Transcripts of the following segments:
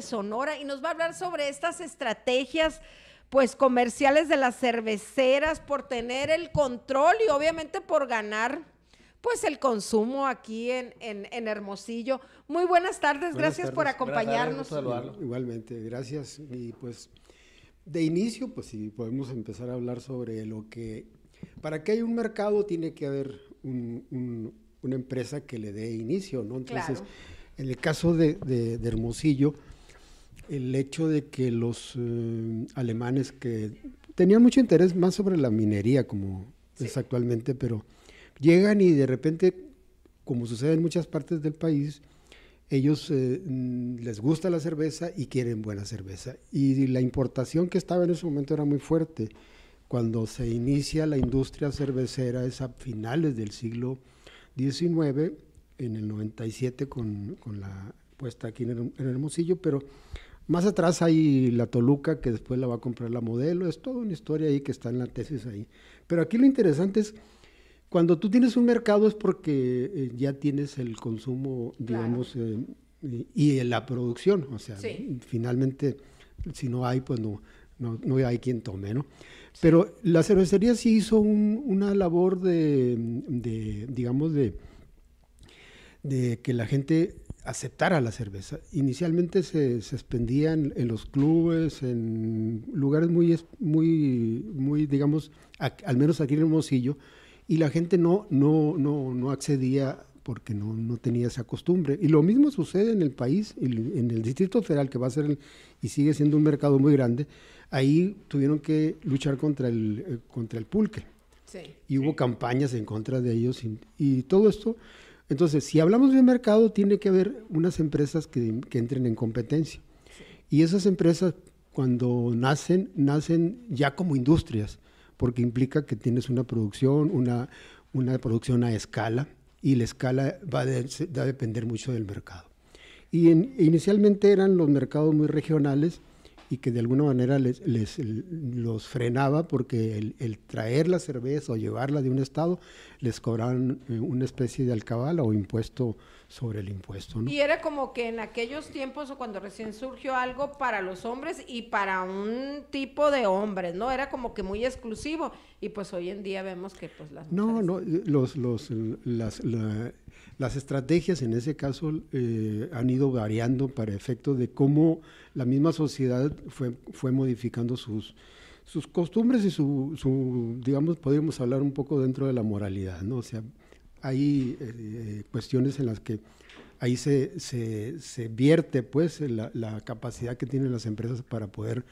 Sonora y nos va a hablar sobre estas estrategias pues comerciales de las cerveceras por tener el control y obviamente por ganar pues el consumo aquí en Hermosillo. Muy buenas tardes, Buenas gracias por tardes. acompañarnos. Igualmente, gracias. Y pues de inicio, pues sí, podemos empezar a hablar sobre lo que, para que haya un mercado tiene que haber una empresa que le dé inicio, ¿no? Entonces, Claro. En el caso de Hermosillo, el hecho de que los alemanes que tenían mucho interés más sobre la minería, como Sí. es actualmente, pero llegan y de repente, como sucede en muchas partes del país, ellos les gusta la cerveza y quieren buena cerveza. Y la importación que estaba en ese momento era muy fuerte. Cuando se inicia la industria cervecera es a finales del siglo XIX, en el 97 con la puesta aquí en Hermosillo, pero más atrás hay la Toluca, que después la va a comprar la Modelo. Es toda una historia ahí que está en la tesis ahí. Pero aquí lo interesante es, cuando tú tienes un mercado es porque ya tienes el consumo, digamos, Claro. y la producción. O sea, Sí. finalmente, si no hay, pues no hay quien tome, ¿no? Pero la cervecería sí hizo una labor digamos, de que la gente aceptara la cerveza. Inicialmente se expendía en los clubes, en lugares muy digamos, al menos aquí en Hermosillo, y la gente no accedía porque no tenía esa costumbre. Y lo mismo sucede en el país, en el Distrito Federal, que va a ser y sigue siendo un mercado muy grande. Ahí tuvieron que luchar contra el pulque. Sí. Y hubo campañas en contra de ellos y todo esto. Entonces, si hablamos de mercado, tiene que haber unas empresas que entren en competencia. Sí. Y esas empresas, cuando nacen ya como industrias, porque implica que tienes una producción, una producción a escala, y la escala va a depender mucho del mercado. Inicialmente eran los mercados muy regionales y que de alguna manera los frenaba, porque el traer la cerveza o llevarla de un estado les cobraban una especie de alcabala o impuesto sobre el impuesto, ¿no? Y era como que en aquellos tiempos o cuando recién surgió algo para los hombres y para un tipo de hombres, ¿no? Era como que muy exclusivo y pues hoy en día vemos que pues las No, mujeres... no, las estrategias en ese caso han ido variando para efecto de cómo la misma sociedad fue modificando sus costumbres y digamos, podríamos hablar un poco dentro de la moralidad, ¿no? O sea, hay cuestiones en las que ahí se vierte pues la capacidad que tienen las empresas para poder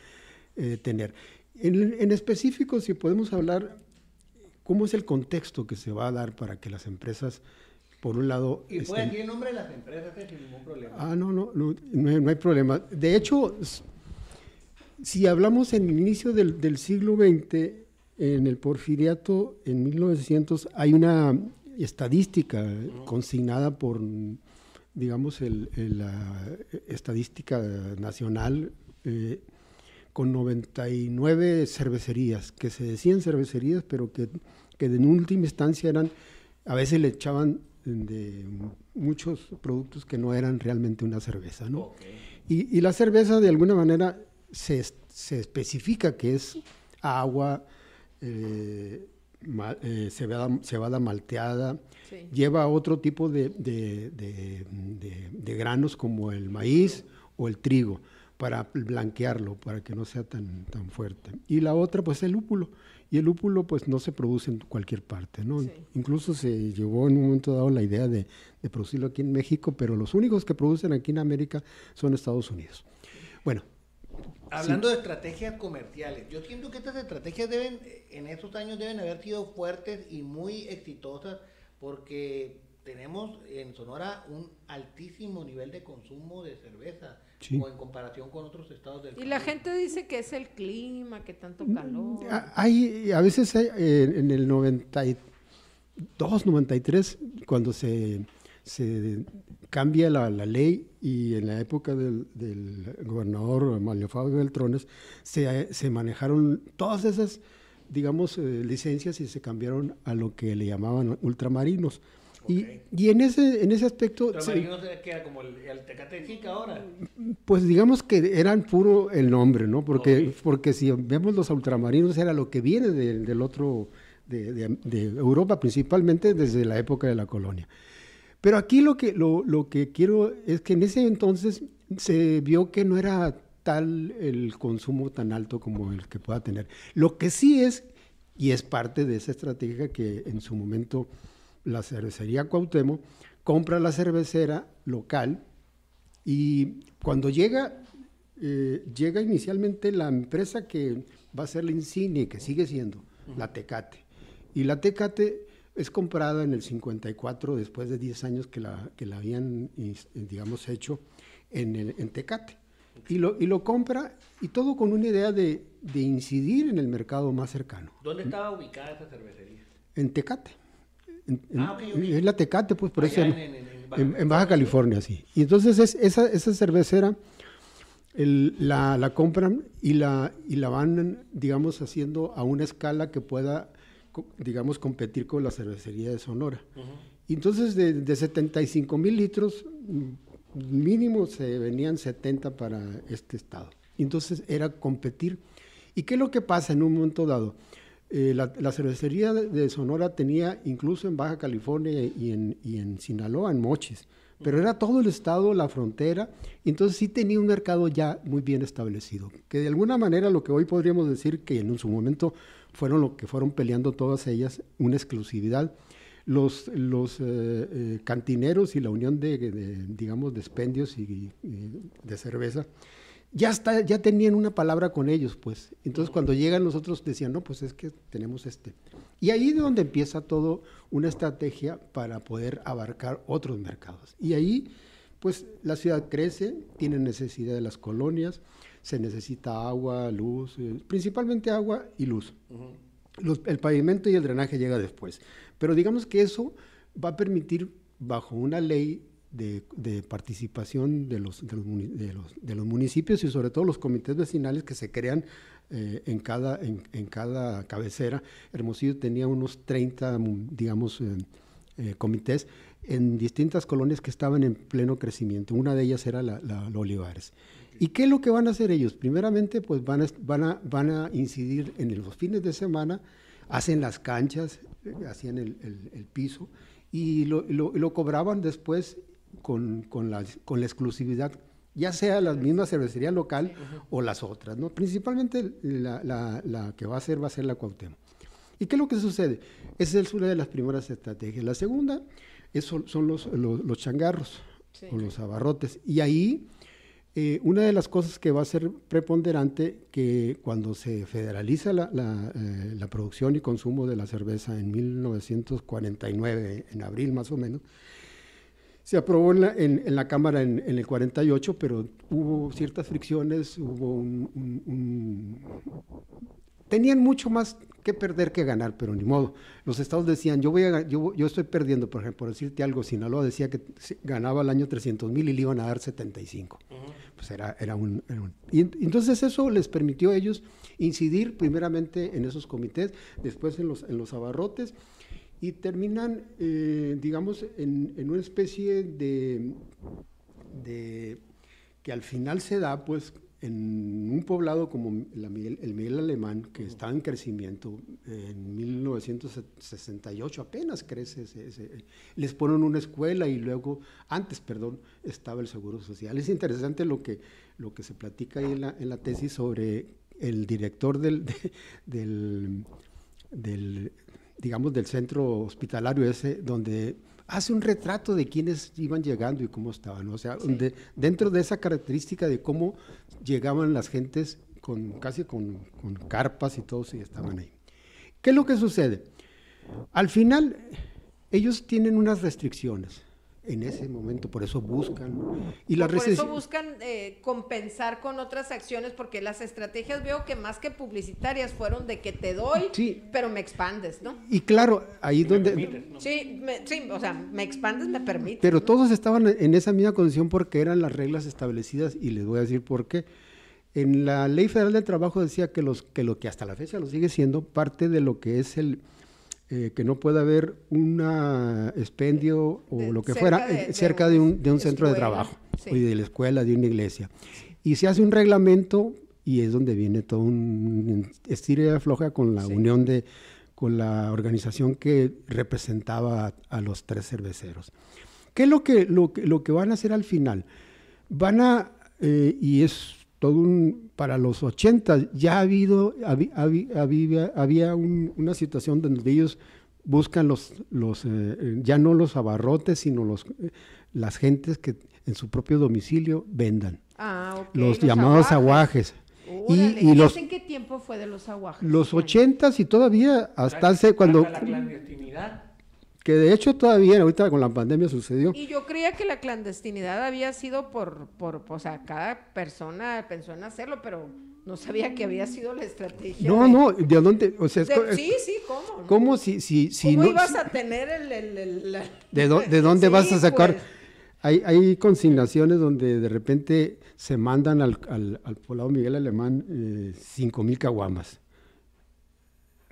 tener. En específico, si podemos hablar, ¿cómo es el contexto que se va a dar para que las empresas, por un lado... Y puede decir el nombre de las empresas sin ningún problema. No hay problema. De hecho, si hablamos en el inicio del siglo XX, en el Porfiriato, en 1900, hay una estadística consignada por, digamos, la estadística nacional, con 99 cervecerías, que se decían cervecerías, pero que en última instancia a veces le echaban de muchos productos que no eran realmente una cerveza, ¿no? Okay. Y la cerveza, de alguna manera, se especifica que es agua, cebada malteada, Sí. lleva otro tipo de granos como el maíz o el trigo, para blanquearlo, para que no sea tan fuerte. Y la otra, pues el lúpulo. Y el lúpulo, pues no se produce en cualquier parte, ¿no? Sí. Incluso se llevó en un momento dado la idea de producirlo aquí en México, pero los únicos que producen aquí en América son Estados Unidos. Bueno. Hablando de estrategias comerciales, yo siento que estas estrategias en estos años deben haber sido fuertes y muy exitosas, porque tenemos en Sonora un altísimo nivel de consumo de cerveza, Sí. o en comparación con otros estados del país. Y la gente dice que es el clima, que tanto calor. A veces en el 92, 93, cuando se cambia la ley, y en la época del gobernador Manlio Fabio Beltrones se manejaron todas esas, digamos, licencias, y se cambiaron a lo que le llamaban ultramarinos. Y en ese aspecto... Pero que era como el Tecate Chica ahora. Pues digamos que eran puro el nombre, ¿no? Porque si vemos los ultramarinos era lo que viene del otro, de Europa, principalmente desde la época de la colonia. Pero aquí lo que quiero es que en ese entonces se vio que no era tal el consumo tan alto como el que pueda tener. Lo que sí es, y es parte de esa estrategia que en su momento la cervecería Cuauhtémoc compra la cervecera local, y cuando llega inicialmente la empresa que va a ser la insignia, que sigue siendo la Tecate. Y la Tecate es comprada en el 54, después de 10 años que la habían, digamos, hecho en Tecate. Y lo compra, y todo con una idea de incidir en el mercado más cercano. ¿Dónde estaba ubicada esa cervecería? En Tecate. Okay. Es la Tecate, pues por allá eso en Baja California, sí. Y entonces esa cervecera la compran y la van, digamos, haciendo a una escala que pueda, digamos, competir con la cervecería de Sonora. Y entonces de 75,000 litros, mínimo se venían 70 para este estado. Y entonces era competir. ¿Y qué es lo que pasa en un momento dado? La cervecería de Sonora tenía, incluso en Baja California y en Sinaloa, en Mochis, pero era todo el estado, la frontera, y entonces sí tenía un mercado ya muy bien establecido, que de alguna manera lo que hoy podríamos decir que en su momento fueron lo que fueron peleando todas ellas, una exclusividad. Los cantineros y la unión digamos, de expendios y de cerveza, ya tenían una palabra con ellos, pues. Entonces, cuando llegan los otros decían, no, pues es que tenemos este. Y ahí es donde empieza todo una estrategia para poder abarcar otros mercados. Y ahí, pues, la ciudad crece, tiene necesidad de las colonias, se necesita agua, luz, principalmente agua y luz. El pavimento y el drenaje llega después. Pero digamos que eso va a permitir, bajo una ley de participación de los municipios y sobre todo los comités vecinales que se crean en cada cabecera. Hermosillo tenía unos 30, digamos, comités en distintas colonias que estaban en pleno crecimiento. Una de ellas era la Olivares. ¿Y qué es lo que van a hacer ellos? Primeramente, pues van a incidir en los fines de semana, hacen las canchas, hacían el piso y lo cobraban después con la exclusividad, ya sea la misma cervecería local o las otras, ¿no? Principalmente la que va a ser la Cuauhtémoc. ¿Y qué es lo que sucede? Esa es una de las primeras estrategias. La segunda son los changarros, sí, o los abarrotes. Y ahí una de las cosas que va a ser preponderante, que cuando se federaliza la producción y consumo de la cerveza en 1949, en abril más o menos, se aprobó en la Cámara en el 48, pero hubo ciertas fricciones, tenían mucho más que perder que ganar, pero ni modo. Los estados decían, yo estoy perdiendo, por ejemplo, por decirte algo, Sinaloa decía que ganaba al año 300,000 y le iban a dar 75. Pues y entonces eso les permitió a ellos incidir primeramente en esos comités, después en los abarrotes, y terminan, digamos, en una especie de que al final se da, pues, en un poblado como el Miguel Alemán, que está en crecimiento, en 1968 apenas crece, les ponen una escuela y luego, estaba el Seguro Social. Es interesante lo que se platica ahí en la tesis sobre el director digamos, del centro hospitalario ese, donde hace un retrato de quiénes iban llegando y cómo estaban, ¿no? O sea, sí, dentro de esa característica de cómo llegaban las gentes casi con carpas y todos y estaban ahí. ¿Qué es lo que sucede? Al final, ellos tienen unas restricciones en ese momento, por eso buscan. Y por eso buscan compensar con otras acciones, porque las estrategias veo que más que publicitarias fueron de que te doy, sí, pero me expandes, ¿no? Y claro, ahí donde... Permites, ¿no? Sí, o sea, me expandes, me permites. Pero ¿no? todos estaban en esa misma condición porque eran las reglas establecidas, y les voy a decir por qué. En la Ley Federal del Trabajo decía que lo que hasta la fecha lo sigue siendo, parte de lo que es que no pueda haber un expendio o lo que fuera cerca de un centro de trabajo, sí, o de la escuela, de una iglesia. Sí. Y se hace un reglamento y es donde viene todo un estira y afloja con la unión con la organización que representaba a los 3 cerveceros. ¿Qué es lo que van a hacer al final? Van a, y es todo para los 80, ya había una situación donde ellos buscan ya no los abarrotes, sino las gentes que en su propio domicilio vendan. Okay. Los llamados aguajes. ¿Y en qué tiempo fue de los aguajes? Los 80s y todavía hasta hace cuando... La clandestinidad. Que de hecho todavía ahorita con la pandemia sucedió. Y yo creía que la clandestinidad había sido o sea, cada persona pensó en hacerlo, pero no sabía que había sido la estrategia. No, ¿de dónde? O sea, sí, ¿cómo? ¿Cómo ¿Cómo no, ibas a tener ¿De dónde vas a sacar? Pues. Hay consignaciones donde de repente se mandan al poblado Miguel Alemán 5,000 caguamas.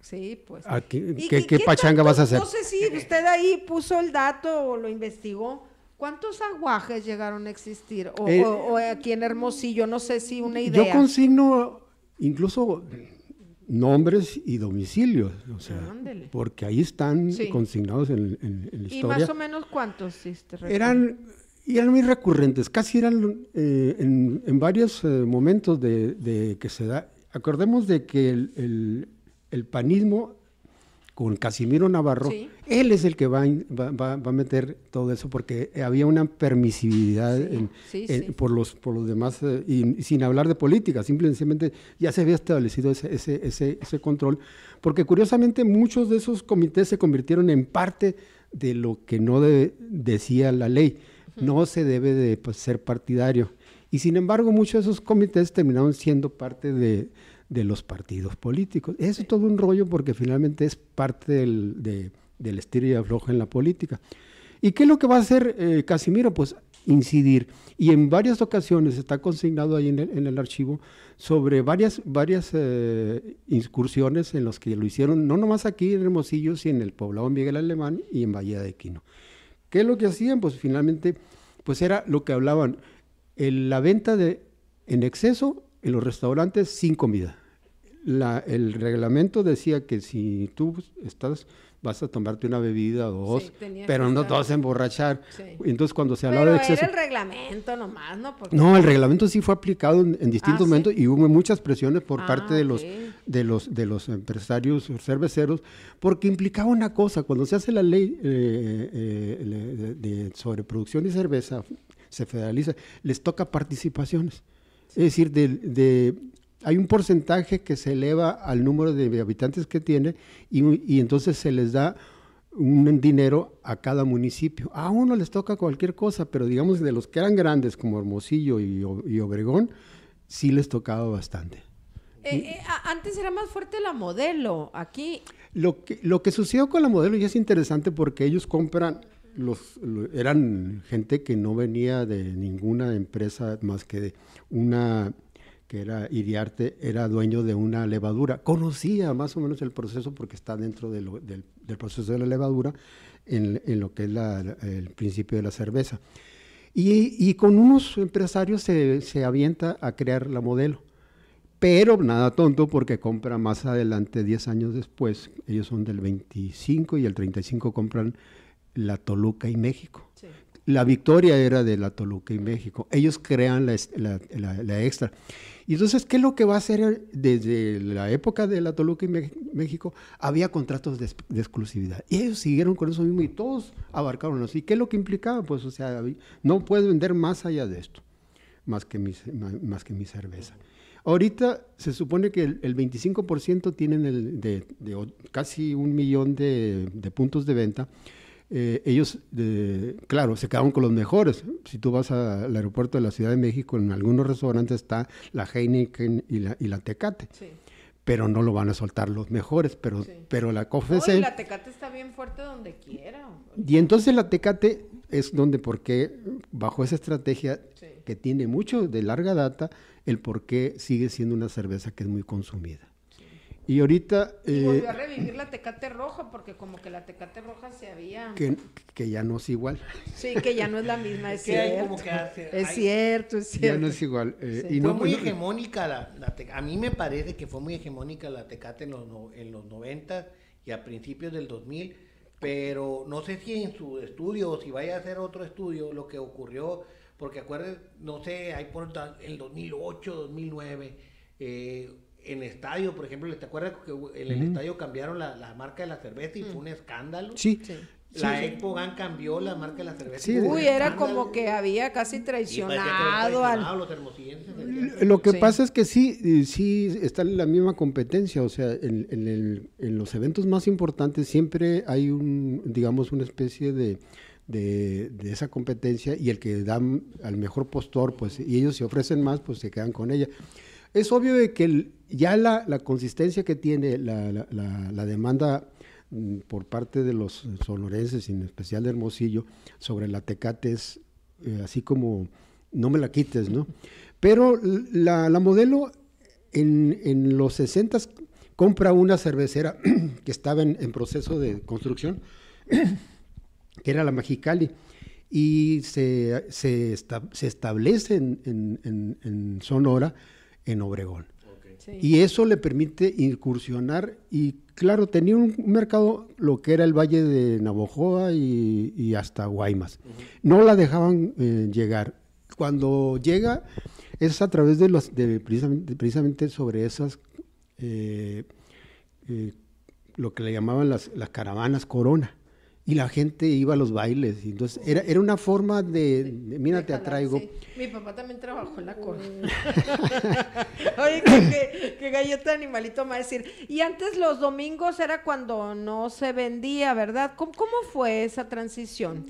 Sí, pues. ¿Qué pachanga vas a hacer? No sé si usted ahí puso el dato o lo investigó. ¿Cuántos aguajes llegaron a existir? O aquí en Hermosillo, no sé si una idea. Yo consigno incluso nombres y domicilios, o sea, porque ahí están consignados en la historia. ¿Y más o menos cuántos? Eran muy recurrentes, casi eran en varios momentos de que se da. Acordemos de que el panismo con Casimiro Navarro, él es el que va a meter todo eso, porque había una permisividad por los demás, y sin hablar de política, simplemente ya se había establecido ese control, porque curiosamente muchos de esos comités se convirtieron en parte de lo que no decía la ley. No se debe de ser partidario, y sin embargo muchos de esos comités terminaron siendo parte de los partidos políticos. Eso es todo un rollo porque finalmente es parte del estira y afloja en la política. ¿Y qué es lo que va a hacer Casimiro? Pues incidir. Y en varias ocasiones está consignado ahí en el archivo sobre varias incursiones en las que lo hicieron, no nomás aquí en Hermosillo, sino en el poblado Miguel Alemán y en Bahía de Quino. ¿Qué es lo que hacían? Pues finalmente, pues era lo que hablaban, la venta en exceso en los restaurantes sin comida. El reglamento decía que si tú vas a tomarte una bebida o dos, pero no te vas a emborrachar. Sí. Entonces cuando se hablaba de exceso... Pero era el reglamento nomás, ¿no? No, el reglamento sí fue aplicado en distintos momentos y hubo muchas presiones por parte de los empresarios cerveceros, porque implicaba una cosa, cuando se hace la ley de sobreproducción de cerveza, se federaliza, les toca participaciones. Es decir, hay un porcentaje que se eleva al número de habitantes que tiene y entonces se les da un dinero a cada municipio. A uno les toca cualquier cosa, pero digamos de los que eran grandes como Hermosillo y Obregón, sí les tocaba bastante. Antes era más fuerte la Modelo, aquí... Lo que sucedió con la Modelo ya es interesante porque ellos compran... eran gente que no venía de ninguna empresa más que de una... que era Iriarte, era dueño de una levadura. Conocía más o menos el proceso porque está dentro del proceso de la levadura en lo que es el principio de la cerveza. Y con unos empresarios se avienta a crear la Modelo. Pero nada tonto porque compra más adelante, 10 años después, ellos son del 25 y el 35 compran la Toluca y México. Sí. La Victoria era de la Toluca y México. Ellos crean la Extra. Y entonces, ¿qué es lo que va a hacer desde la época de la Toluca y México? Había contratos de exclusividad. Y ellos siguieron con eso mismo y todos abarcaron eso. ¿Y qué es lo que implicaba? Pues, o sea, no puedes vender más allá de esto, más que mi cerveza. Ahorita se supone que el 25% tienen de casi 1 millón de puntos de venta. Ellos, claro, se quedaron con los mejores. Si tú vas al aeropuerto de la Ciudad de México, en algunos restaurantes está la Heineken y la Tecate. Sí. Pero no lo van a soltar los mejores, pero la COFECE... la Tecate está bien fuerte donde quiera. Y entonces la Tecate es porque bajo esa estrategia que tiene mucho de larga data, el por qué sigue siendo una cerveza que es muy consumida. Sí. Y ahorita... y volvió a revivir la Tecate Roja, porque como que la Tecate Roja se había... Que ya no es igual. Sí, que ya no es la misma, es Que hay cierto. como que Es cierto. Ya no es igual. Sí. Y fue no, muy pues, hegemónica a mí me parece que fue muy hegemónica la Tecate en los 90 y a principios del 2000, pero no sé si en su estudio o si vaya a hacer otro estudio lo que ocurrió, porque acuérdense, no sé, hay por el 2008, 2009, en estadio, por ejemplo, ¿te acuerdas que en el estadio cambiaron la marca de la cerveza y fue un escándalo? Sí. La Expo Gan cambió la marca de la cerveza. Sí, Uy, era como que había casi traicionado al... los hermosillenses. Lo que Sí. pasa es que sí está en la misma competencia, o sea, en los eventos más importantes siempre hay digamos, una especie de esa competencia, y el que da al mejor postor, pues, y ellos se ofrecen más, pues se quedan con ella. Es obvio de que ya la consistencia que tiene la demanda por parte de los sonorenses, en especial de Hermosillo, sobre la Tecate es así como no me la quites, ¿no? Pero la Modelo en los 60s compra una cervecera que estaba en proceso de construcción, que era la Mexicali, y se establece en Sonora, en Obregón. Sí. Y eso le permite incursionar, y claro, tenía un mercado, lo que era el Valle de Navojoa y hasta Guaymas. No la dejaban llegar. Cuando llega es a través de precisamente sobre esas, lo que le llamaban las caravanas Corona. Y la gente iba a los bailes, y entonces era una forma mira, te atraigo. Sí. Mi papá también trabajó en la Corona. Oye, que galleta animalito me va a decir. Y antes los domingos era cuando no se vendía, ¿verdad? ¿Cómo fue esa transición?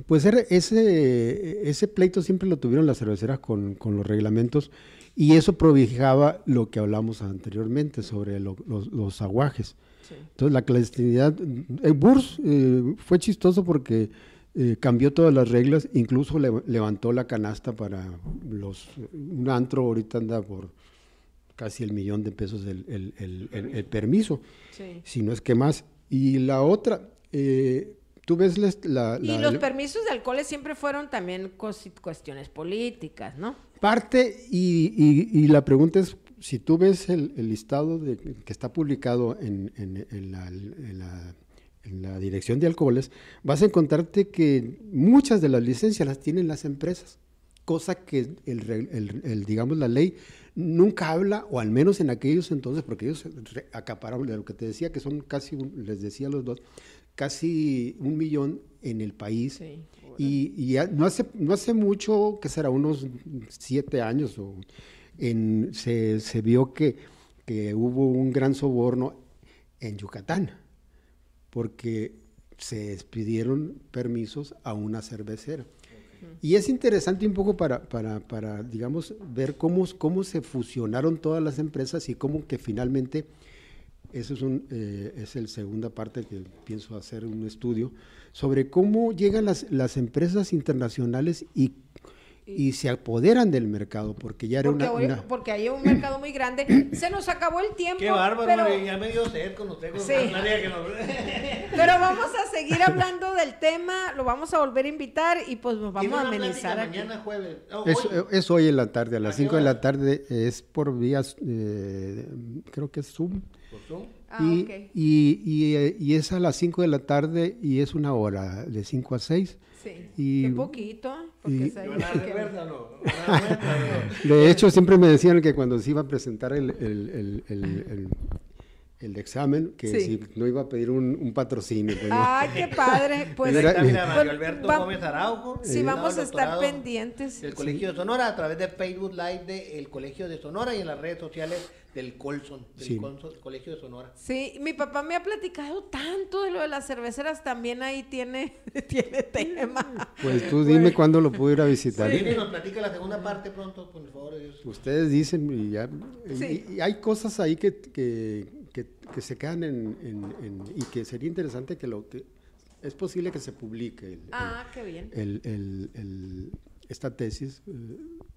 Pues ese pleito siempre lo tuvieron las cerveceras con los reglamentos, y eso prohibía lo que hablamos anteriormente sobre los aguajes. Sí. Entonces la clandestinidad, Burs fue chistoso porque cambió todas las reglas, incluso levantó la canasta para un antro, ahorita anda por casi $1,000,000 el permiso, sí, si no es que más. Y la otra, tú ves y los permisos de alcoholes siempre fueron también cuestiones políticas, ¿no? Parte, y la pregunta es, si tú ves el listado que está publicado en la Dirección de Alcoholes, vas a encontrarte que muchas de las licencias las tienen las empresas, cosa que digamos, la ley nunca habla, o al menos en aquellos entonces, porque ellos acapararon de lo que te decía, que son casi, les decía a los dos, casi 1 millón en el país. Sí. Y ya no hace mucho, que será unos 7 años, se vio que hubo un gran soborno en Yucatán, porque se expidieron permisos a una cervecera. Uh-huh. Y es interesante un poco para digamos, ver cómo se fusionaron todas las empresas, y cómo que finalmente, eso es la segunda parte que pienso hacer un estudio, sobre cómo llegan las empresas internacionales y se apoderan del mercado, porque ya era porque hay un mercado muy grande. Se nos acabó el tiempo. Qué bárbaro, ya me dio sed con usted. Sí. Pero vamos a seguir hablando del tema, lo vamos a volver a invitar, y pues nos vamos a amenizar aquí. Mañana jueves. Es hoy en la tarde, a las 5 de la tarde, es por vías, creo que es Zoom. ¿Por Zoom? Okay. Y es a las 5 de la tarde, y es 1 hora, de 5 a 6. Sí, qué poquito. Porque de hecho, siempre me decían que cuando se iba a presentar el examen, que sí, si no iba a pedir un patrocinio. Pues, ¡ay, qué padre! Pues mira, Mario Alberto Gómez Araujo. Sí, vamos a estar pendientes. Del Colegio de Sonora, a través de Facebook Live del Colegio de Sonora, y en las redes sociales del Colson, del Colegio de Sonora. Sí, mi papá me ha platicado tanto de lo de las cerveceras, también ahí tiene tema. Pues tú dime cuándo lo puedo ir a visitar. Sí, nos platica la segunda parte pronto, por favor. Ustedes dicen, y ya, y hay cosas ahí que se quedan y que sería interesante que es posible que se publique qué bien. esta tesis,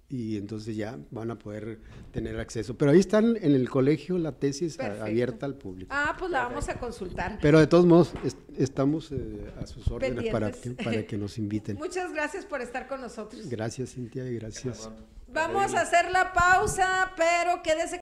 y entonces ya van a poder tener acceso. Pero ahí están en el colegio la tesis abierta al público. Ah, pues la vamos a consultar. Pero de todos modos, estamos a sus órdenes Pendientes. para que nos inviten. Muchas gracias por estar con nosotros. Gracias, Cintia, y gracias. Vamos a hacer la pausa, pero quédese